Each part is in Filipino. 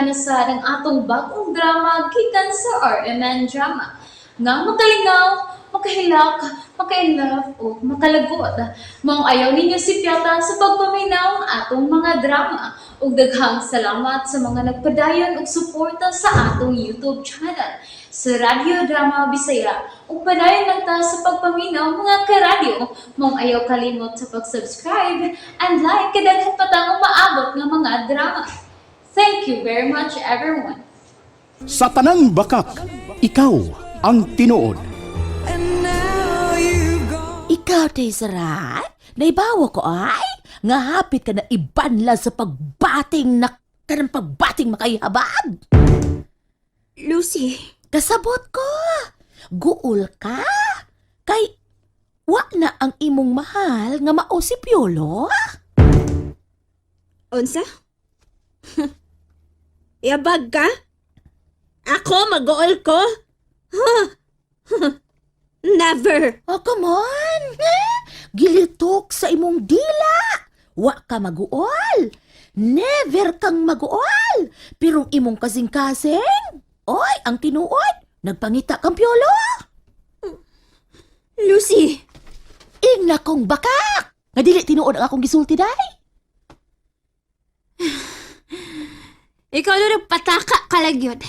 kanasa ng atong bagong drama gikan sa RMN Drama. Nga makalingaw, makahilak, maka-inlove, o makalagot. Maong ayaw ninyo si Piota sa pagpaminaw ng atong mga drama. Ug daghang salamat sa mga nagpadayon ug suporta sa atong YouTube channel sa Radio Drama Bisaya. Ug padayon lang ta sa pagpaminaw mga karadyo. Maong ayaw kalimot sa pag-subscribe and like kadaghan pa tang maabot nga mga drama. Thank you very much everyone. Sa tanang bakak, ikaw ang tinuod. Ikaw, Tessera, naibawa ko ay, nga hapit ka na ibanla sa pagbating na kanang pagbating makaihabag. Lucy, Kasabot ko, guol ka, kay wa na ang imong mahal nga mao si Piolo. unsa? Yabag ka? Ako mag-ool ko? Never! Oh, come on! Gilitok sa imong dila. Wa ka maguol. Never kang maguol. Pero imong kasing-kasing. Oy, ang tinuod. Nagpangita kang Piolo. Lucy, Ingna kong bakak. Nga dili tinuod ang akong gisulti, day. ikaw na pataka kalagyod.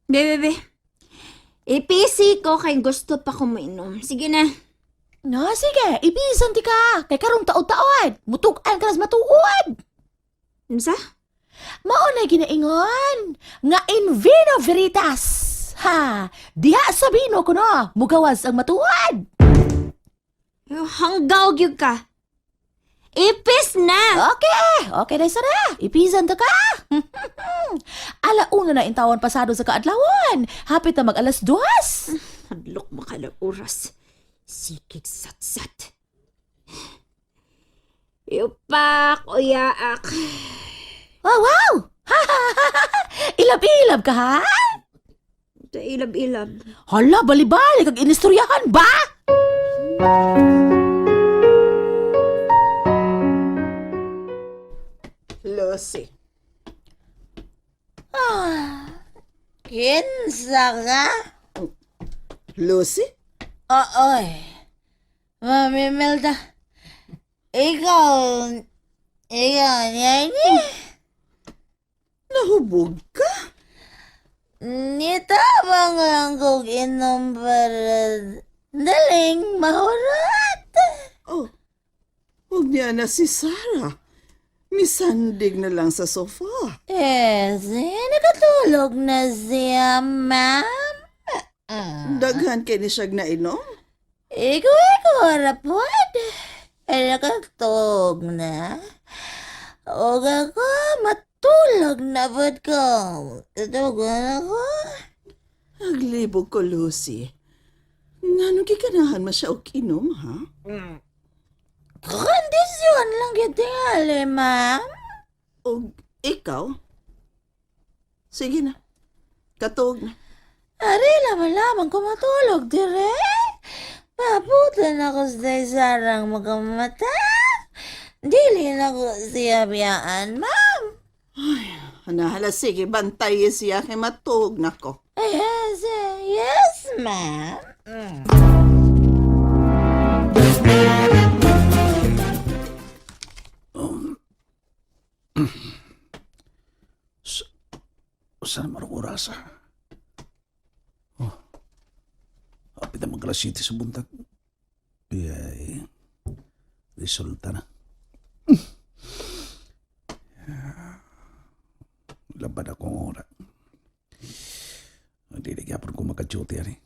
Bebe, ipisi ko kay gusto pa ko mainom. Sige na. No, sige. Ibisan ti ka. Kay karong taod-taod. Mutukan ka nas matuod. Unsa? Maunay ginaingon. Nga in vino veritas. Ha, diha sabino ko no. Mugawas ang matuod. Hanggaw gyud ka. Ipis na! Okay na sana. Ipisan ta ka. Alauna na intawan pasado sa kaadlawon. Hapit na mag alas 2. Hadlok makala oras. Sikig sat-sat. Yupak o yaak. Oh, wow! Ilab-ilab ka ha? Ilab-ilab. Hala, bali-bali kag inistoryahan ba? Lucy. Kinsa ka? Lucy? Oy. Mami Melda. Ikaw niya ini. Nahubog ka? Nita bang lang kong inom para daling mahurat? Oh, huwag niya na si Sarah. Misandig na lang sa sofa. Nakatulog na siya, ma'am. Daghan kay ni siyag na inom? Ikaw, rapod. Nakatulog na. O ako, matulog na ba't ko? Tutugan ako. Naglibog ko, Lucy. Nano gikanahan mo siya og inom, ha? Kondisyon lang gitingali, ma'am. O ikaw? Sige na. Katog na. Ari, laman-laman ko matulog, dire. Paputan ako sa sarang magamata. Dili na ko siya biyaan, ma'am. Nahala, sige, bantay siya kay matug na ko. Yes, ma'am. Saan marong oras? Oh, hapit na mag-alas 7 sa buntag. Yay. Resulta na. Labad akong oras. Hindi na gyapon ko maka-duty yan eh.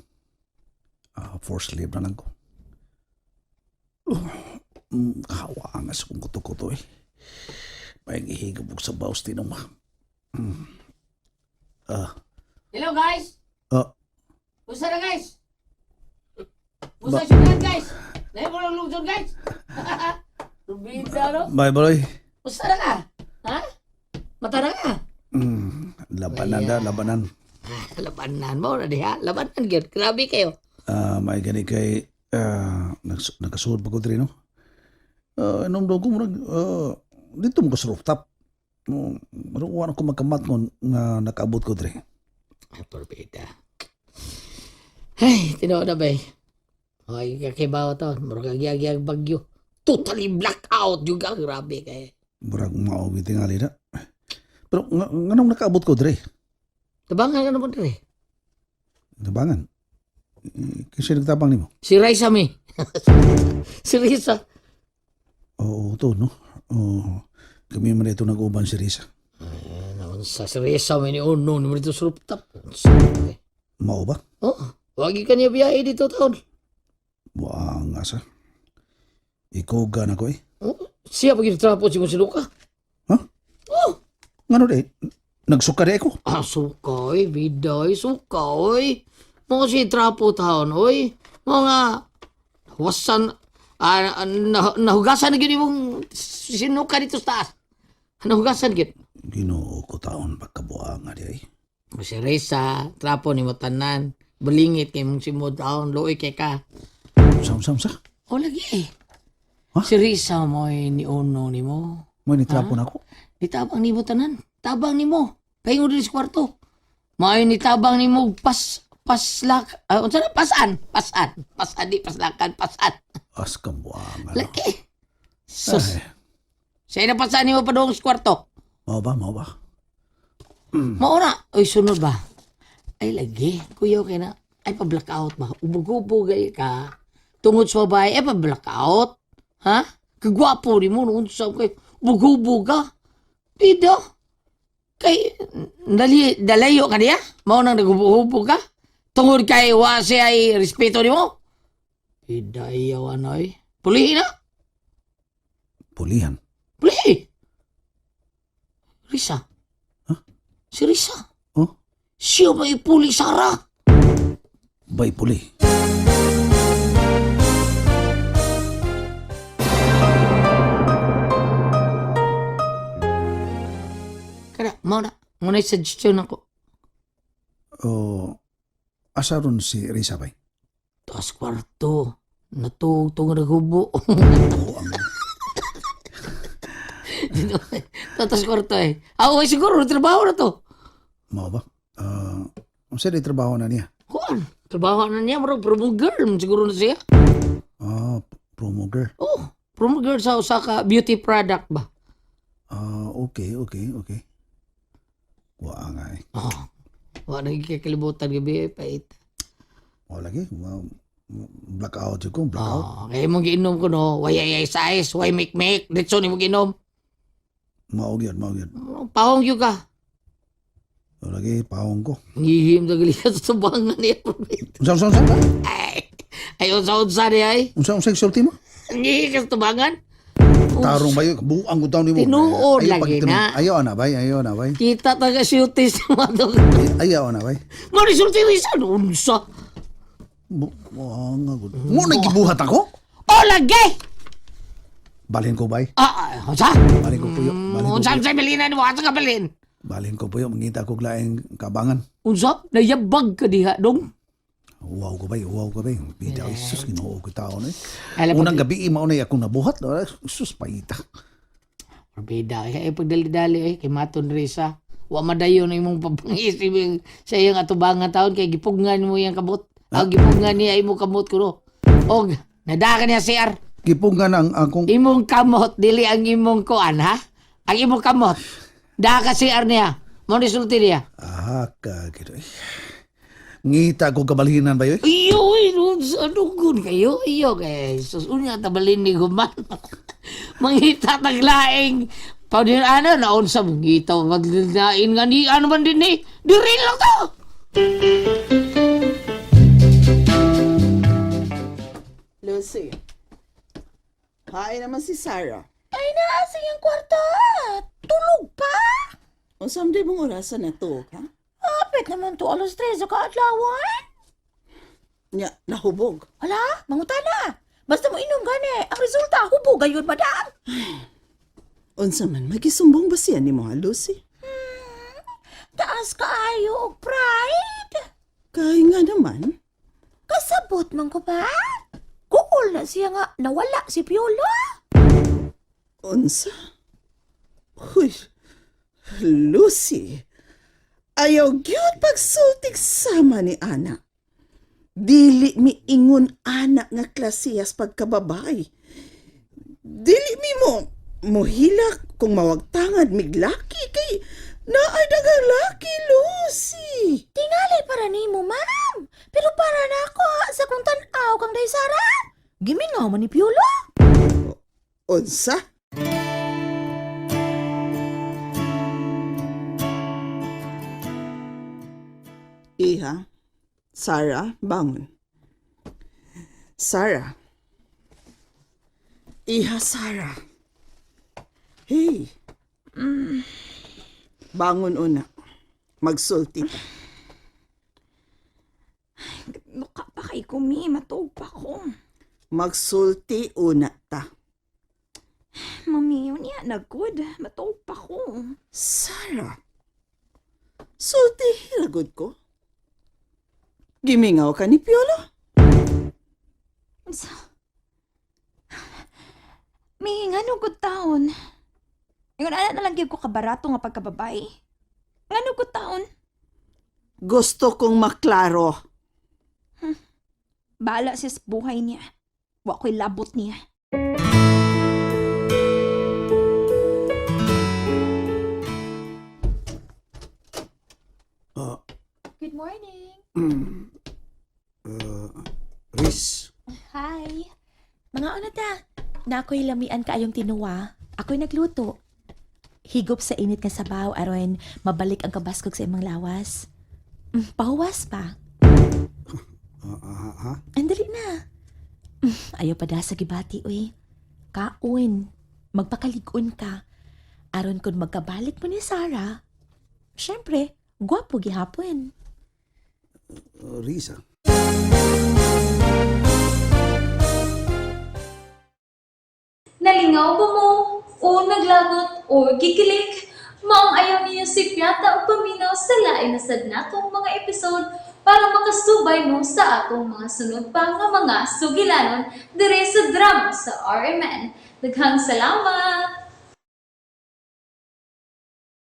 Forced leave na lang ko. Kahawangas kong kuto-kuto eh. Mayang ihigabog sa bawas tinong ma. Hello guys! Musta na guys? Musta Ba- syugan guys? Dahil mo lang lungsod guys? Rubida no? Bye, boy. Musta na ka? Ha? Mata na ka? Labanan da, labanan. Labanan mo na di ha? Labanan yun. Grabe kayo. May gani kay nagkasuod pa ko dito, no? Inom daw ko murag dito mo ko sa rooftop. Maruwan ako magkamat nga nakaabot ko dre. Ay, porbida. Ay, tinood na ba eh. Ay, kakibaw to. Murag agyag bagyo. Totally blackout juga. Grabe kaya. Murag maogi tingali na. Pero nganong nakaabot ko dre? Tabangan ka naman rin. Nabangan. Kasi nagtabang nimo. Si Raisa mi. Si Risa. Oo, to no. Oo. Kami man ito nag-uban si Risa. Ay, naman sa si Risa may ni Uno. Naman ito sa rooftop. Mao ba? Oo. Wagi ka niya biyahe dito taon. Buang asa. Ikaw na ko eh. Oh, siya pag trapo si Luka. Ngano de? Nagsuka de ako. Ah, suka oy. Biday, suka oy. Mga si trapo taon oy. Mga wasan. Nahugasan na gini mong sinuka dito sa taas. Nahugasan gini. Ginoo ko taon pagkabuang nga di ay. Si Reza, trapo ni mo tanan. Balingit kay mong simod taon. Loy kay ka. Sam. O lagi eh. Ha? Si Risa mo ni Uno ni mo. Mo ni trapo na ako. Nitabang ni mo tanan. Tabang ni mo. Pahingo din sa kwarto. May nitabang ni mo paslak. Unsa na? Pasan. Di paslakan. Pasan. As ka buang. Laki. Sus. Ay, Siya na pasan ni mo pa doon sa kwarto. mao ba? Mauna. Uy, sunod ba? Ay, lagi. Kuya, okay na. Ay, pa-blackout ba? Ubog-ubog ka. Tungod sa babae, ay, pa-blackout. Ha? Kagwapo rin mo. Noon sa kayo. Ubog-ubog ka. Pida. Kay, dalayo ka niya? Maunang nag-ubog-ubog ka? Tungod kay wasi ay respeto ni mo? Pida, iyaw ano eh. Pulihin na. Pulihan. Pulihin. Risa. Huh? Si Risa. Oh? Siya may puli, Sarah. Bay puli. Kada, mauna. Ngunay suggestion ako. O, asa ron si Risa bay? Taas kwarto. Natugtong naghubo. Buang. Tatas kwarto eh. Ako ay siguro, trabaho na to. Mao ba? Unsa di trabaho na niya? Kuan, trabaho na niya. Marang promo girl. Siguro na siya. Promo girl. Oh, promo girl sa Osaka beauty product ba? Okay. Wa nga eh. Oh, wala nagkakalibutan gabi eh. Pait. Wa lagi. Blackout yun ko. Blackout. Oh, kaya mong giinom ko no. Why ay size, why make. Ditso ni mong giinom. Maog yun. Pahong yun ka. Wa lagi, pahong ko. Ngihim na gali ka sa tubangan niya. Unsa? Ay, unsa niya ay. Unsa sulti mo? Ngihim ka sa tubangan. Tarong ba yun? Buang ko taon ni mo. Tinuod lagi na. Ayaw na bay. Kita taga shooting sa mga dog. Ayaw na bay. Marisulti Risa, unsa? Buang nga. Mo nagibuhat ako? O, lagi! Balhin ko bay. Unsa? Balhin ko puyo. Unsa sa bilinan mo? Asa ka bilin? Balhin ko puyo. Mangita ko laing kabangan. Unsa? Nayabag ka diha, dong? Wow ko bay. Bida ko. Sus, ginoo ko taon eh. Alam mo, Unang gabi, maunay akong nabuhat. Sus, paita. Bida, kaya pagdali-dali kay Maton Risa. Wa madayon na imong papangisip sa iyang atubangan taon kay gipugngan mo yung kabot. Gipugngan niya imong kamot ko no. Og, nadaka niya CR. Gipungan ang akong... Imong kamot, dili ang imong kuan ha? Ang imong kamot. Daka CR niya. Mo resulti niya. Kagito eh. Ngita ko kabalhinan ba yun? Iyo, sa dugon kayo. Iyo, kay susunya tabalin ni Guman. Mangita taglaing. Paunin naon sa mangita. Maglain nga ni, ano man din eh. Dirin lang to. Lucy, hain naman si Sarah. Ay na, sa iyang kwarto. Tulog pa. Unsam di mong orasan na to, ha? Apit naman to alas 3 sa kaadlawan. Nya, nahubog. Ala, mangutana. Basta mo inom gani. Ang resulta, hubog ayun, madam. Unsa man, magisumbong ba siya ni mo, ha, Lucy? Taas kaayo og pride. Kaya nga naman. Kasabot man ko ba? Kukul na siya nga nawala si Piolo. Unsa? Huy, Lucy, ayaw gyud pagsultik sama ni Ana. Dili mi ingon anak nga klasiyas pagkababay. Dili mi mohilak kung mawagtangad miglaki kay naay dagang laki, Lucy. Tingali para nimo, ma'am. Pero para na ako sa kung tanaw kang day Sara. Gimingaw man ni Piolo. Unsa? Iha, Sarah, bangon. Sarah. Iha, Sarah. Hey. Bangon una. Magsulti ta. Luka pa kay kumi, matog pa ko. Magsulti una ta. Mami, yun yan, nagod. Matog pa ko. Sarah. Sulti hilagod ko. Gimingaw ka ni Piolo? May nga nugod taon. Ngayon, na lang gyud ko kabarato nga pagkababay. Nga nugod taon. Gusto kong maklaro. Bahala siya sa buhay niya. Wa ko'y labot niya. Good morning. Riz, Hi. Mga ano ta? Na ako'y lamian kaayong tinuwa. Ako'y nagluto. Higop sa init nga sabaw aron mabalik ang kabaskog sa imong lawas. Pahuwas pa. ha? Andali na. Ayaw pa da sa gibati, uy. Kaon. Magpakaligon ka. Aron kung magkabalik mo ni Sarah, syempre, gwapo gihapon. Riz, Nalingaw ba mo? O naglagot? O gikilik? Maong ayaw niyo si Piata o paminaw sa lain na sadnatong mga episode para makasubay mo sa atong mga sunod pa nga mga sugilanon dire sa drama sa RMN. Daghang salamat!